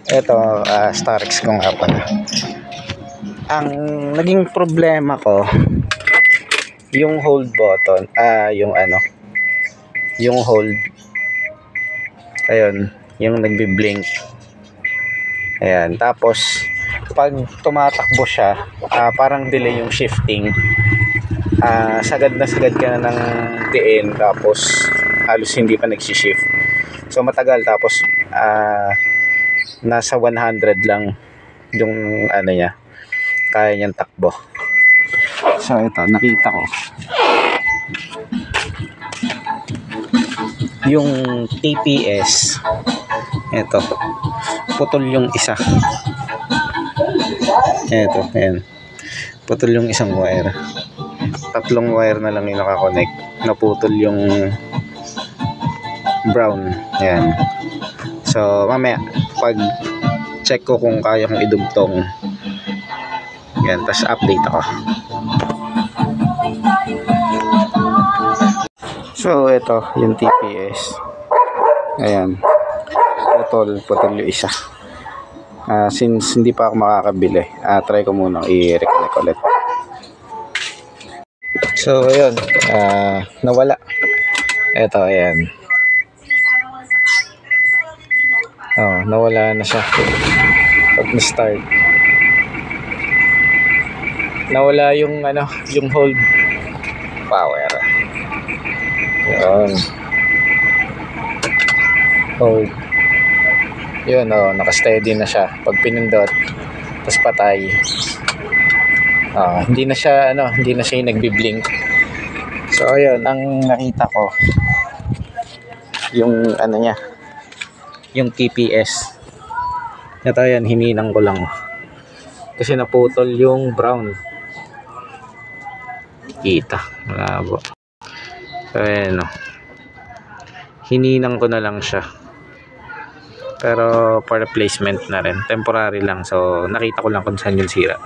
Ito, Starex ko nga pala. Ang naging problema ko, yung hold button, yung yung hold, ayun, yung nagbi-blink. Ayan, tapos pag tumatakbo siya, parang delay yung shifting. Sagad na sagad ka na ng diin, tapos halos hindi pa nagsishift. So matagal, tapos nasa 100 lang yung niya, kaya niyang takbo. So ito, nakita ko yung TPS, ito, putol yung isa. Ito, ayan, putol yung isang wire. Tatlong wire na lang yung nakakonect, naputol yung brown. Ayan. So mamaya pag check ko kung kaya kong idugtong, yan, tapos update ako. So ito yung TPS, ayan, putol yung isa. Since hindi pa ako makakabili, try ko muna i-reconnect ulit. So ayun, nawala. Ito, ayan, nawala na siya. Pag na-start, nawala yung yung hold power. Yun, hold, yun, naka-steady na siya. Pag pinindot, tapos patay, hindi na siya yung nagbi-blink. So ayun, ang nakita ko yung niya, yung TPS. Ito, yan, hininang ko lang kasi naputol yung brown. Kita, malabo. So ayan, hininang ko na lang siya, pero for replacement na rin, temporary lang. So nakita ko lang kung saan yung sira.